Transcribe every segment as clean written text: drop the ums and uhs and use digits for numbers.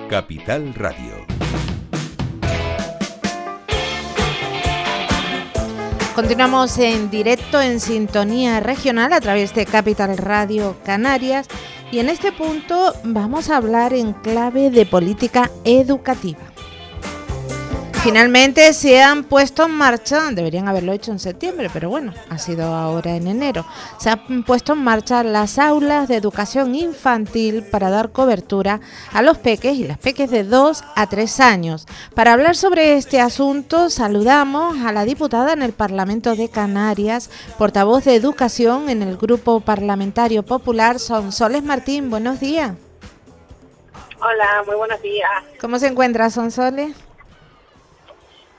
Capital Radio. Continuamos en directo en sintonía regional a través de Capital Radio Canarias y en este punto vamos a hablar en clave de política educativa. Finalmente se han puesto en marcha, deberían haberlo hecho en septiembre, pero bueno, ha sido ahora en enero. Se han puesto en marcha las aulas de educación infantil para dar cobertura a los peques y las peques de 2 a 3 años. Para hablar sobre este asunto, saludamos a la diputada en el Parlamento de Canarias, portavoz de Educación en el Grupo Parlamentario Popular, Sonsoles Martín. Buenos días. Hola, muy buenos días. ¿Cómo se encuentra, Sonsoles?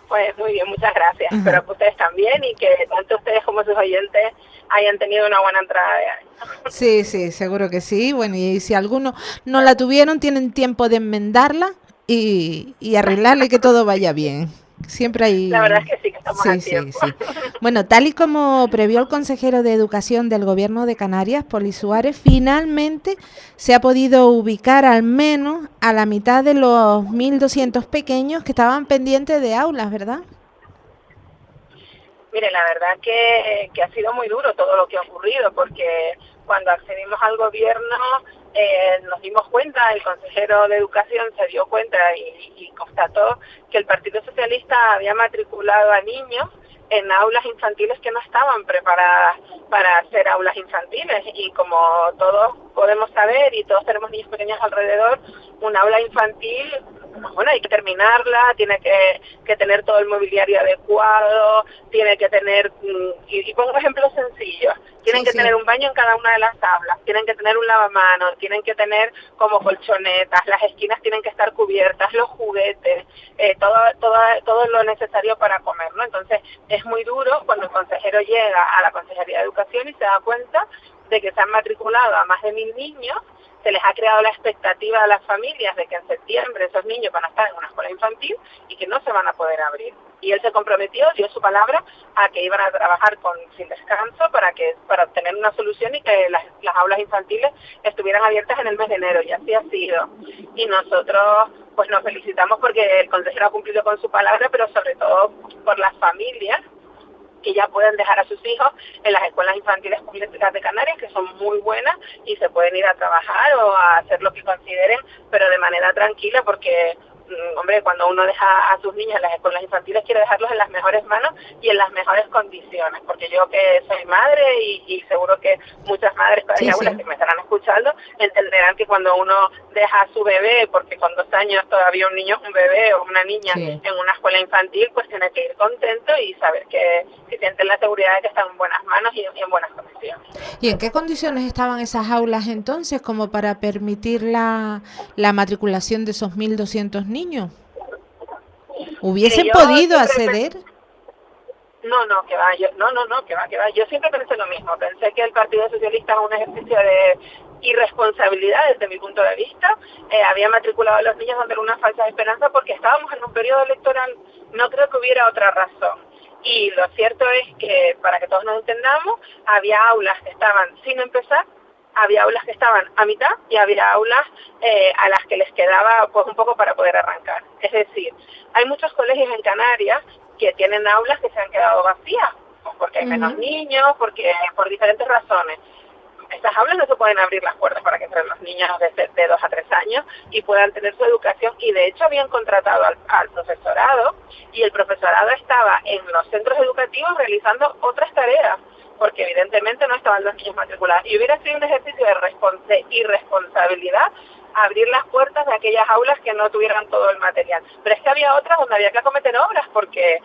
Pues muy bien, muchas gracias. Espero que ustedes también y que tanto ustedes como sus oyentes hayan tenido una buena entrada de año. Sí, seguro que sí. Bueno, y si algunos no la tuvieron, tienen tiempo de enmendarla y arreglarla y que todo vaya bien. Siempre hay... La verdad es que sí, que estamos a tiempo. Sí. Bueno, tal y como previó el consejero de Educación del Gobierno de Canarias, Poli Suárez, finalmente se ha podido ubicar al menos a la mitad de los 1.200 pequeños que estaban pendientes de aulas, ¿verdad? Mire, la verdad que ha sido muy duro todo lo que ha ocurrido, porque cuando accedimos al gobierno nos dimos cuenta, el consejero de Educación se dio cuenta y constató que el Partido Socialista había matriculado a niños en aulas infantiles que no estaban preparadas para hacer aulas infantiles, y como todos podemos saber y todos tenemos niños pequeños alrededor, un aula infantil, bueno, hay que terminarla, tiene que tener todo el mobiliario adecuado, tiene que tener, y pongo ejemplos sencillos, tienen que tener un baño en cada una de las aulas, tienen que tener un lavamanos, tienen que tener como colchonetas, las esquinas tienen que estar cubiertas, los juguetes, todo lo necesario para comer, ¿no? Entonces es muy duro cuando el consejero llega a la Consejería de Educación y se da cuenta de que se han matriculado a más de 1.000 niños. Se les ha creado la expectativa a las familias de que en septiembre esos niños van a estar en una escuela infantil y que no se van a poder abrir. Y él se comprometió, dio su palabra a que iban a trabajar sin descanso para obtener una solución y que las aulas infantiles estuvieran abiertas en el mes de enero, y así ha sido. Y nosotros pues nos felicitamos porque el consejero ha cumplido con su palabra, pero sobre todo por las familias que ya pueden dejar a sus hijos en las escuelas infantiles públicas de Canarias, que son muy buenas, y se pueden ir a trabajar o a hacer lo que consideren, pero de manera tranquila, porque hombre, cuando uno deja a sus niños en las escuelas infantiles, quiere dejarlos en las mejores manos y en las mejores condiciones, porque yo que soy madre y seguro que muchas madres y abuelas que me estarán escuchando entenderán que cuando uno deja a su bebé, porque con 2 años todavía un niño es un bebé o una niña en una escuela infantil, pues tiene que ir contento y saber que sienten la seguridad de que están en buenas manos y en buenas condiciones. ¿Y en qué condiciones estaban esas aulas entonces como para permitir la matriculación de esos 1.200 niños? ¿Hubiesen podido acceder? No, que va, que va. Yo siempre pensé lo mismo. Pensé que el Partido Socialista es un ejercicio de irresponsabilidad desde mi punto de vista. Había matriculado a los niños dando una falsa esperanza porque estábamos en un periodo electoral. No creo que hubiera otra razón. Y lo cierto es que, para que todos nos entendamos, había aulas que estaban sin empezar, había aulas que estaban a mitad y había aulas a las que les quedaba pues un poco para poder arrancar. Es decir, hay muchos colegios en Canarias que tienen aulas que se han quedado vacías, porque hay menos niños, porque por diferentes razones. Estas aulas no se pueden abrir las puertas para que entren los niños de 2 a 3 años y puedan tener su educación, y de hecho habían contratado al profesorado, y el profesorado estaba en los centros educativos realizando otras tareas, porque evidentemente no estaban los niños matriculados, y hubiera sido un ejercicio de irresponsabilidad abrir las puertas de aquellas aulas que no tuvieran todo el material. Pero es que había otras donde había que acometer obras, porque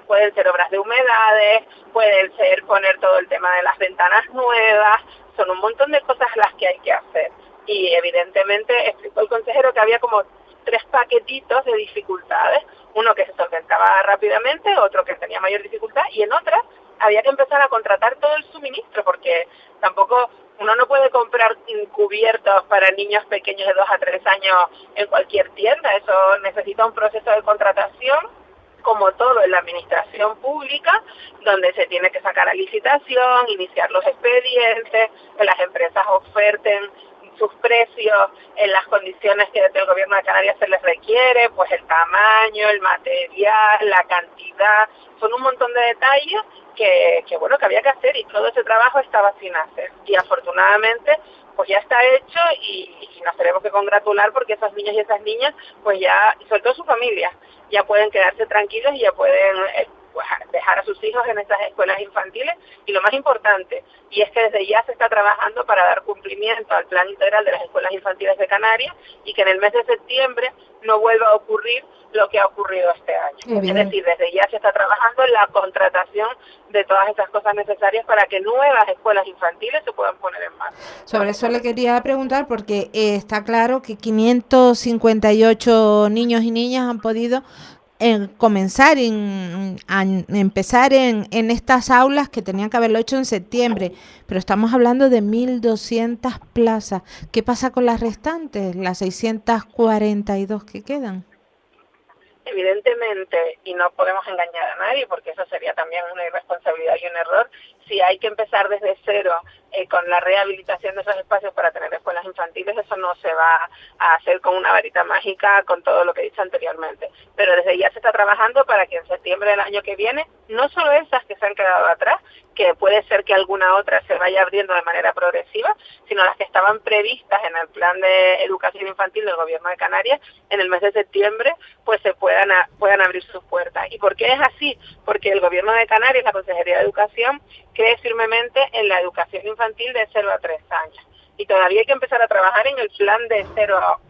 pueden ser obras de humedades, pueden ser poner todo el tema de las ventanas nuevas, son un montón de cosas las que hay que hacer. Y evidentemente explicó el consejero que había como 3 paquetitos de dificultades, uno que se solventaba rápidamente, otro que tenía mayor dificultad, y en otras había que empezar a contratar todo el suministro, porque tampoco uno no puede comprar cubiertos para niños pequeños de 2 a 3 años en cualquier tienda. Eso necesita un proceso de contratación, como todo en la administración pública, donde se tiene que sacar a licitación, iniciar los expedientes, que las empresas oferten sus precios en las condiciones que desde el gobierno de Canarias se les requiere, pues el tamaño, el material, la cantidad, son un montón de detalles que bueno, que había que hacer, y todo ese trabajo estaba sin hacer. Y afortunadamente pues ya está hecho, y nos tenemos que congratular porque esos niños y esas niñas, pues ya, y sobre todo sus familias, ya pueden quedarse tranquilos y ya pueden pues dejar a sus hijos en estas escuelas infantiles. Y lo más importante, y es que desde ya se está trabajando para dar cumplimiento al plan integral de las escuelas infantiles de Canarias, y que en el mes de septiembre no vuelva a ocurrir lo que ha ocurrido este año. Es decir, desde ya se está trabajando en la contratación de todas esas cosas necesarias para que nuevas escuelas infantiles se puedan poner en marcha. Sobre eso le quería preguntar, porque está claro que 558 niños y niñas han podido empezar en estas aulas, que tenían que haberlo hecho en septiembre, pero estamos hablando de 1.200 plazas. ¿Qué pasa con las restantes, las 642 que quedan? Evidentemente, y no podemos engañar a nadie porque eso sería también una irresponsabilidad y un error, si hay que empezar desde cero con la rehabilitación de esos espacios para tener escuelas infantiles, eso no se va a hacer con una varita mágica, con todo lo que he dicho anteriormente. Pero desde ya se está trabajando para que en septiembre del año que viene, no solo esas que se han quedado atrás, que puede ser que alguna otra se vaya abriendo de manera progresiva, sino las que estaban previstas en el plan de educación infantil del Gobierno de Canarias, en el mes de septiembre, pues se puedan abrir sus puertas. ¿Y por qué es así? Porque el Gobierno de Canarias, la Consejería de Educación, cree firmemente en la educación infantil de 0 a 3 años. Y todavía hay que empezar a trabajar en el plan de 0 a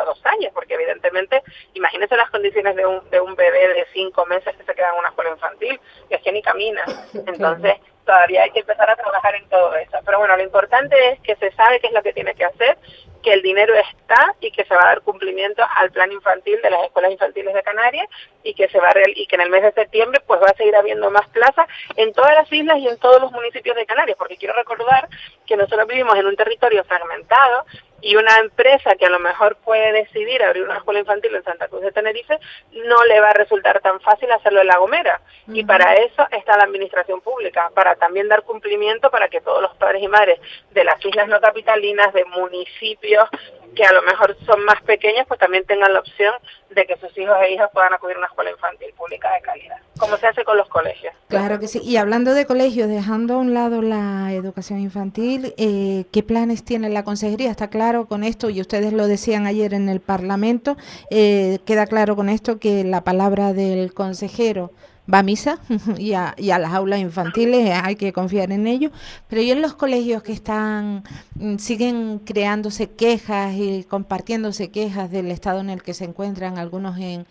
2 años, porque evidentemente, imagínense las condiciones de un bebé de 5 meses que se queda en una escuela infantil, que es que ni camina. Entonces, todavía hay que empezar a trabajar en todo eso. Pero bueno, lo importante es que se sabe qué es lo que tiene que hacer, que el dinero está y que se va a dar cumplimiento al plan infantil de las escuelas infantiles de Canarias, y que y que en el mes de septiembre pues va a seguir habiendo más plazas en todas las islas y en todos los municipios de Canarias, porque quiero recordar que nosotros vivimos en un territorio fragmentado, y una empresa que a lo mejor puede decidir abrir una escuela infantil en Santa Cruz de Tenerife no le va a resultar tan fácil hacerlo en La Gomera. Y para eso está la administración pública, para también dar cumplimiento para que todos los padres y madres de las islas no capitalinas, de municipios que a lo mejor son más pequeños, pues también tengan la opción de que sus hijos e hijas puedan acudir a una escuela infantil pública de calidad, como se hace con los colegios. Claro que sí. Y hablando de colegios, dejando a un lado la educación infantil, ¿qué planes tiene la consejería? Está claro con esto, y ustedes lo decían ayer en el Parlamento, queda claro con esto que la palabra del consejero va a misa y a las aulas infantiles hay que confiar en ello, pero y en los colegios que siguen creándose quejas y compartiéndose quejas del estado en el que se encuentran, algunos en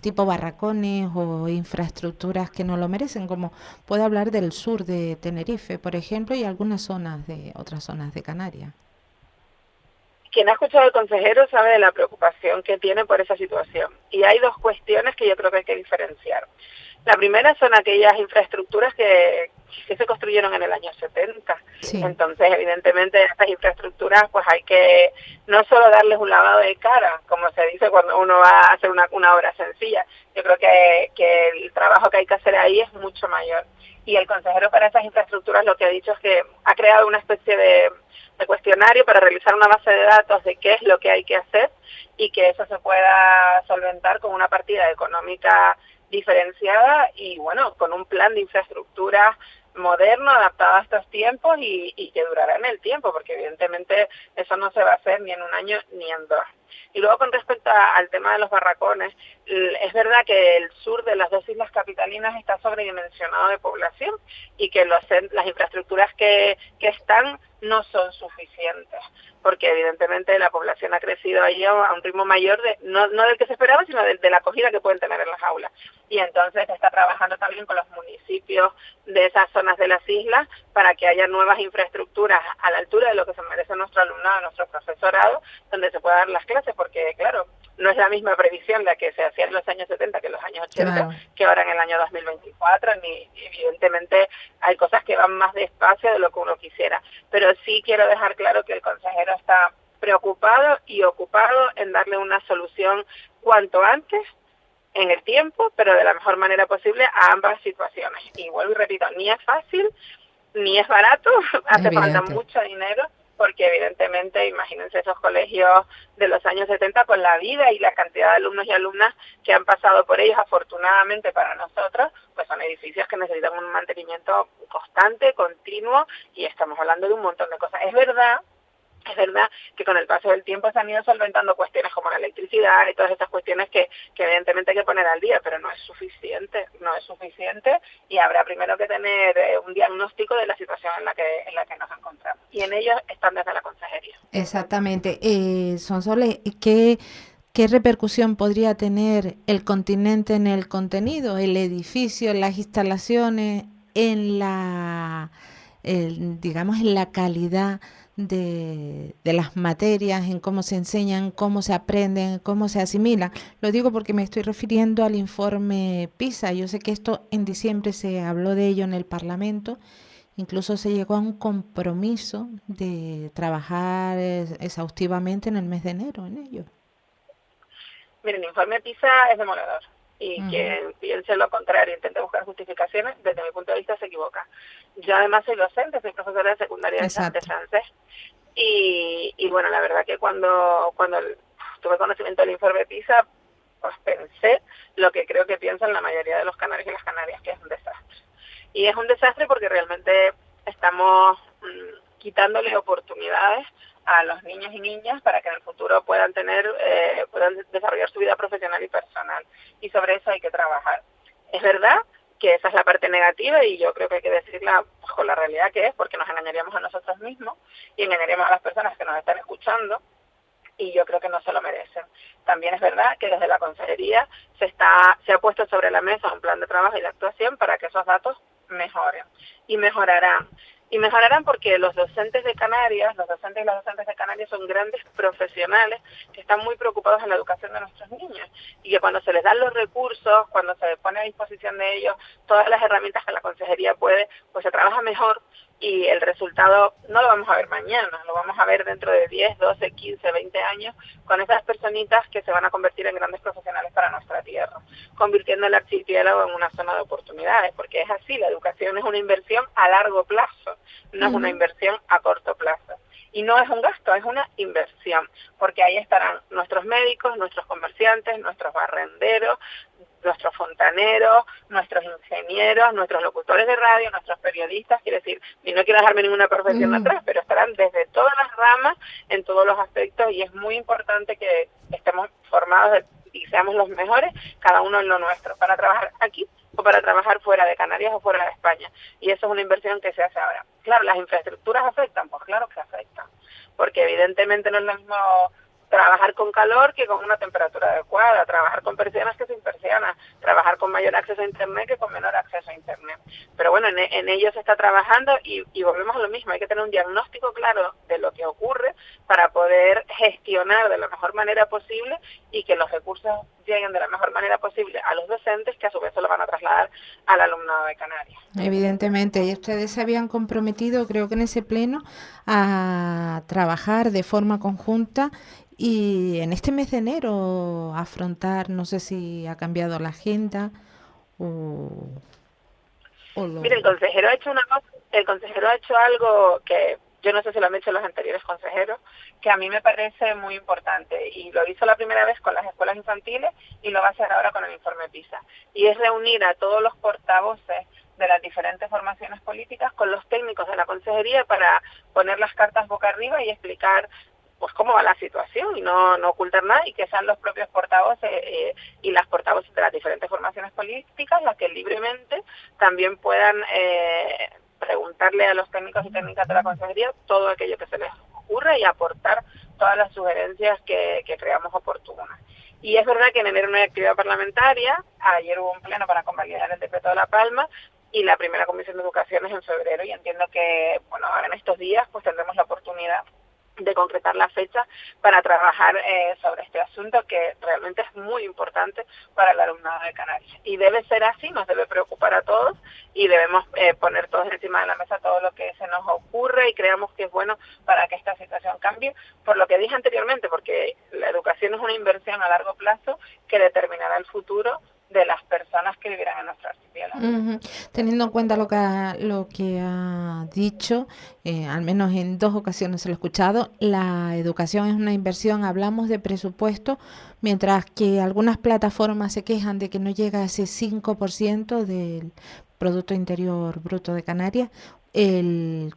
tipo barracones o infraestructuras que no lo merecen, como puedo hablar del sur de Tenerife, por ejemplo, y algunas otras zonas de Canarias. Quien ha escuchado al consejero sabe de la preocupación que tiene por esa situación, y hay dos cuestiones que yo creo que hay que diferenciar. La primera son aquellas infraestructuras que se construyeron en el año 70. Sí. Entonces, evidentemente, estas infraestructuras pues hay que no solo darles un lavado de cara, como se dice cuando uno va a hacer una obra sencilla. Yo creo que el trabajo que hay que hacer ahí es mucho mayor. Y el consejero para esas infraestructuras lo que ha dicho es que ha creado una especie de cuestionario para realizar una base de datos de qué es lo que hay que hacer, y que eso se pueda solventar con una partida económica diferenciada y bueno, con un plan de infraestructura moderno, adaptado a estos tiempos y que durará en el tiempo, porque evidentemente eso no se va a hacer ni en un año ni en dos. Y luego, con respecto al tema de los barracones, es verdad que el sur de las dos islas capitalinas está sobredimensionado de población, y que las infraestructuras que están no son suficientes, porque evidentemente la población ha crecido ahí a un ritmo mayor, no del que se esperaba, sino de la acogida que pueden tener en las aulas. Y entonces se está trabajando también con los municipios de esas zonas de las islas para que haya nuevas infraestructuras a la altura de lo que se merece nuestro alumnado, nuestro profesorado, donde se puedan dar las clases, porque claro, no es la misma previsión la que se hacía en los años 70 que en los años 80, claro, que ahora en el año 2024, ni evidentemente hay cosas que van más despacio de lo que uno quisiera. Pero sí quiero dejar claro que el consejero está preocupado y ocupado en darle una solución cuanto antes, en el tiempo, pero de la mejor manera posible a ambas situaciones. Y vuelvo y repito, ni es fácil, ni es barato, hace falta mucho dinero, porque evidentemente, imagínense esos colegios de los años 70 con la vida y la cantidad de alumnos y alumnas que han pasado por ellos, afortunadamente para nosotros, pues son edificios que necesitan un mantenimiento constante, continuo, y estamos hablando de un montón de cosas. Es verdad que con el paso del tiempo se han ido solventando cuestiones como la electricidad y todas estas cuestiones que evidentemente hay que poner al día, pero no es suficiente y habrá primero que tener un diagnóstico de la situación en la que nos encontramos. Y en ello están desde la consejería. Exactamente. Sonsoles, ¿qué repercusión podría tener el continente en el contenido, el edificio, las instalaciones, digamos, en la calidad de las materias, en cómo se enseñan, cómo se aprenden, cómo se asimilan? Lo digo porque me estoy refiriendo al informe PISA. Yo sé que esto en diciembre se habló de ello en el Parlamento. Incluso se llegó a un compromiso de trabajar exhaustivamente en el mes de enero en ello. Miren, el informe PISA es demoledor. Y quien piense lo contrario, intente buscar justificaciones, desde mi punto de vista se equivoca. Yo además soy docente, soy profesora de secundaria de francés. Y bueno, la verdad que cuando tuve conocimiento del informe PISA, pues pensé lo que creo que piensan la mayoría de los canarios y las canarias, que es un desastre. Y es un desastre porque realmente estamos quitándole oportunidades a los niños y niñas para que en el futuro puedan desarrollar su vida profesional y personal. Y sobre eso hay que trabajar. Es verdad que esa es la parte negativa y yo creo que hay que decirla con la realidad que es, porque nos engañaríamos a nosotros mismos y engañaríamos a las personas que nos están escuchando, y yo creo que no se lo merecen. También es verdad que desde la consejería se ha puesto sobre la mesa un plan de trabajo y de actuación para que esos datos mejoren. Y mejorarán. Y mejorarán porque los docentes y las docentes de Canarias son grandes profesionales que están muy preocupados en la educación de nuestros niños y que cuando se les dan los recursos, cuando se pone a disposición de ellos todas las herramientas que la consejería puede, pues se trabaja mejor y el resultado no lo vamos a ver mañana, lo vamos a ver dentro de 10, 12, 15, 20 años con esas personitas que se van a convertir en grandes profesionales para nuestra tierra, convirtiendo el archipiélago en una zona de oportunidades, porque es así, la educación es una inversión a largo plazo, no es una inversión a corto plazo. Y no es un gasto, es una inversión, porque ahí estarán nuestros médicos, nuestros comerciantes, nuestros barrenderos, nuestros fontaneros, nuestros ingenieros, nuestros locutores de radio, nuestros periodistas, quiero decir, y no quiero dejarme ninguna profesión atrás, pero estarán desde todas las ramas, en todos los aspectos, y es muy importante que estemos formados y seamos los mejores, cada uno en lo nuestro, para trabajar aquí o para trabajar fuera de Canarias o fuera de España. Y eso es una inversión que se hace ahora. Claro, ¿las infraestructuras afectan? Pues claro que afectan, porque evidentemente no es lo mismo trabajar con calor que con una temperatura adecuada, trabajar con persianas que sin persianas, trabajar con mayor acceso a Internet que con menor acceso a Internet. Pero bueno, en ello se está trabajando y volvemos a lo mismo, hay que tener un diagnóstico claro de lo que ocurre para poder gestionar de la mejor manera posible y que los recursos lleguen de la mejor manera posible a los docentes, que a su vez se lo van a trasladar al alumnado de Canarias. Evidentemente, y ustedes se habían comprometido, creo que en ese pleno, a trabajar de forma conjunta y en este mes de enero afrontar, no sé si ha cambiado la agenda Mire, el consejero ha hecho algo que yo no sé si lo han hecho los anteriores consejeros, que a mí me parece muy importante, y lo hizo la primera vez con las escuelas infantiles y lo va a hacer ahora con el informe PISA, y es reunir a todos los portavoces de las diferentes formaciones políticas con los técnicos de la consejería para poner las cartas boca arriba y explicar pues cómo va la situación y no ocultar nada, y que sean los propios portavoces y las portavoces de las diferentes formaciones políticas las que libremente también puedan preguntarle a los técnicos y técnicas de la consejería todo aquello que se les ocurra y aportar todas las sugerencias que creamos oportunas. Y es verdad que en enero no hay actividad parlamentaria, ayer hubo un pleno para convalidar el decreto de La Palma y la primera comisión de educación es en febrero, y entiendo que bueno, ahora en estos días pues tendremos la oportunidad de concretar la fecha para trabajar sobre este asunto que realmente es muy importante para el alumnado de Canarias. Y debe ser así, nos debe preocupar a todos y debemos poner todos encima de la mesa todo lo que se nos ocurre y creamos que es bueno para que esta situación cambie, por lo que dije anteriormente, porque la educación es una inversión a largo plazo que determinará el futuro de las personas personas que vivieran en nuestro archipiélago. Teniendo en cuenta lo que ha dicho, al menos en 2 ocasiones se lo he escuchado, la educación es una inversión, hablamos de presupuesto, mientras que algunas plataformas se quejan de que no llega a ese 5% del Producto Interior Bruto de Canarias. El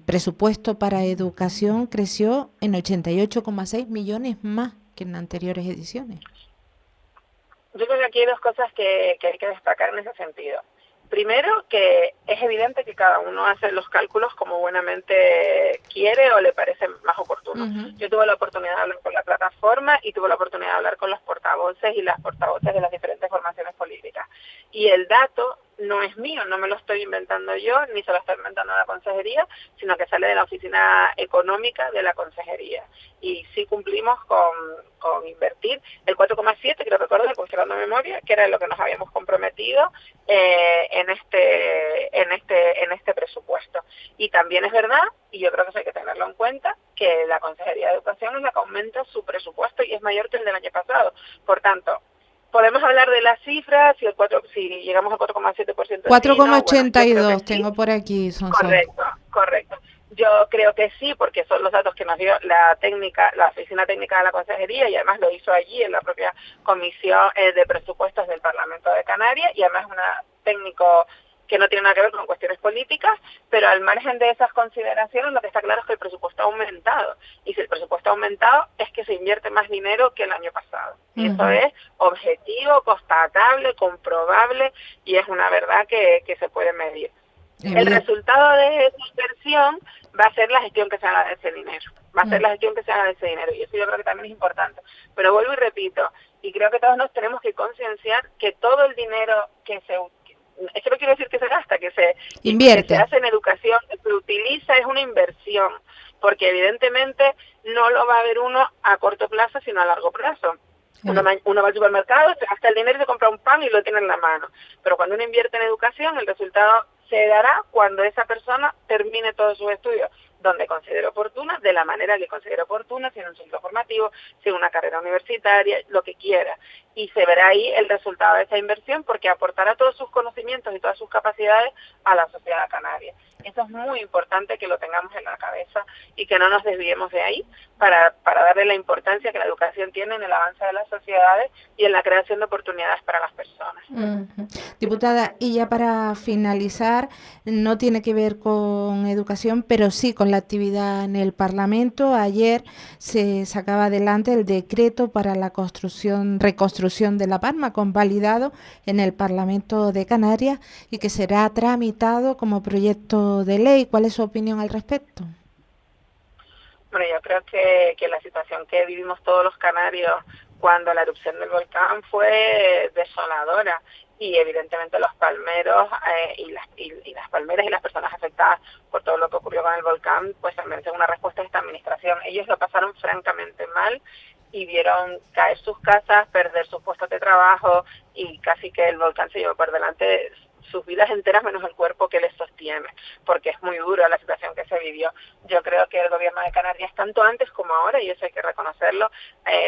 presupuesto para educación creció en 88,6 millones más que en anteriores ediciones. Yo creo que aquí hay 2 cosas que hay que destacar en ese sentido. Primero, que es evidente que cada uno hace los cálculos como buenamente quiere o le parece más oportuno. Yo tuve la oportunidad de hablar con la plataforma y tuve la oportunidad de hablar con los portavoces y las portavoces de las diferentes formaciones políticas. Y el dato no es mío, no me lo estoy inventando yo, ni se lo está inventando la consejería, sino que sale de la oficina económica de la consejería. Y sí cumplimos con invertir el 4,7, creo recordar, conservando memoria, que era lo que nos habíamos comprometido en este presupuesto. Y también es verdad, y yo creo que eso hay que tenerlo en cuenta, que la Consejería de Educación es la que aumenta su presupuesto y es mayor que el del año pasado. Por tanto, podemos hablar de las cifras, si llegamos al 4,7%. 4,82 bueno, tengo por aquí. Correcto. Yo creo que sí, porque son los datos que nos dio la oficina técnica de la consejería, y además lo hizo allí en la propia comisión de presupuestos del Parlamento de Canarias, y además una técnico que no tiene nada que ver con cuestiones políticas, pero al margen de esas consideraciones lo que está claro es que el presupuesto ha aumentado, y si el presupuesto ha aumentado es que se invierte más dinero que el año pasado. Y eso es objetivo, constatable, comprobable, y es una verdad que se puede medir. El resultado de esa inversión va a ser la gestión que se haga de ese dinero. Y eso yo creo que también es importante. Pero vuelvo y repito, y creo que todos nos tenemos que concienciar que todo el dinero que se eso no quiere decir que se gasta, que se invierte, que se hace en educación, que se utiliza, es una inversión, porque evidentemente no lo va a ver uno a corto plazo, sino a largo plazo. Uno va al supermercado, se gasta el dinero y se compra un pan y lo tiene en la mano. Pero cuando uno invierte en educación, el resultado se dará cuando esa persona termine todos sus estudios donde considere oportuna, de la manera que considere oportuna, si en un ciclo formativo, si en una carrera universitaria, lo que quiera. Y se verá ahí el resultado de esa inversión, porque aportará todos sus conocimientos y todas sus capacidades a la sociedad canaria. Eso es muy importante que lo tengamos en la cabeza y que no nos desviemos de ahí para darle la importancia que la educación tiene en el avance de las sociedades y en la creación de oportunidades para las personas. Diputada, y ya para finalizar, no tiene que ver con educación, pero sí con la actividad en el Parlamento. Ayer se sacaba adelante el decreto para la reconstrucción de La Palma, convalidado en el Parlamento de Canarias y que será tramitado como proyecto de ley. ¿Cuál es su opinión al respecto? Bueno, yo creo que la situación que vivimos todos los canarios cuando la erupción del volcán fue desoladora, y evidentemente los palmeros y las palmeras y las personas afectadas por todo lo que ocurrió con el volcán pues merecen una respuesta de esta administración. Ellos lo pasaron francamente mal y vieron caer sus casas, perder sus puestos de trabajo, y casi que el volcán se llevó por delante sus vidas enteras menos el cuerpo que les sostiene, porque es muy dura la situación que se vivió. Yo creo que el gobierno de Canarias, tanto antes como ahora, y eso hay que reconocerlo,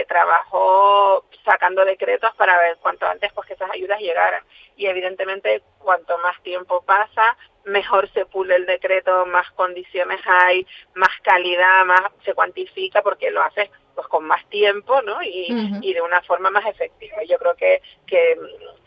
trabajó sacando decretos para ver cuanto antes pues que esas ayudas llegaran, y evidentemente cuanto más tiempo pasa, mejor se pule el decreto, más condiciones hay, más calidad, más se cuantifica, porque lo hace pues con más tiempo, ¿no? Y de una forma más efectiva. Yo creo que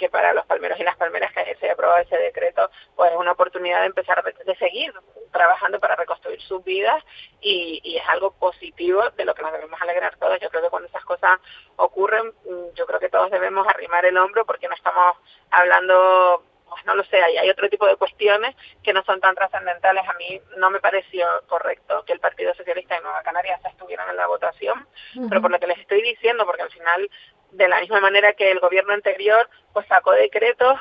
para los palmeros y las palmeras que se aprobado ese decreto, pues es una oportunidad de empezar de seguir trabajando para reconstruir sus vidas, y es algo positivo de lo que nos debemos alegrar todos. Yo creo que cuando esas cosas ocurren, yo creo que todos debemos arrimar el hombro, porque no estamos hablando, pues no lo sé, hay otro tipo de cuestiones que no son tan trascendentales. A mí no me pareció correcto que el Partido Socialista de Nueva Canarias estuvieran en la votación, pero por lo que les estoy diciendo, porque al final, de la misma manera que el gobierno anterior pues sacó decretos,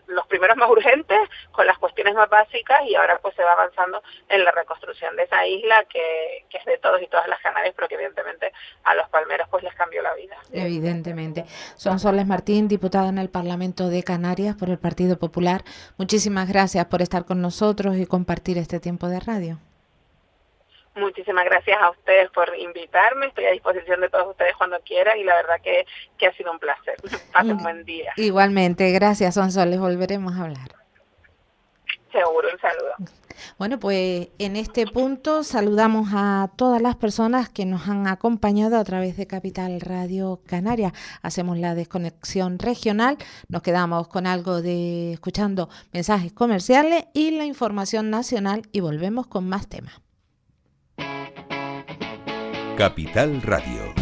los primeros más urgentes, con las cuestiones más básicas, y ahora pues se va avanzando en la reconstrucción de esa isla que es de todos y todas las Canarias, pero que evidentemente a los palmeros pues les cambió la vida. Evidentemente. Sonsoles Martín, diputada en el Parlamento de Canarias por el Partido Popular. Muchísimas gracias por estar con nosotros y compartir este tiempo de radio. Muchísimas gracias a ustedes por invitarme. Estoy a disposición de todos ustedes cuando quieran y la verdad que ha sido un placer. Pasen un buen día. Igualmente, gracias, Sonsoles. Volveremos a hablar. Seguro, un saludo. Bueno, pues en este punto saludamos a todas las personas que nos han acompañado a través de Capital Radio Canaria. Hacemos la desconexión regional, nos quedamos con algo de escuchando mensajes comerciales y la información nacional y volvemos con más temas. Capital Radio.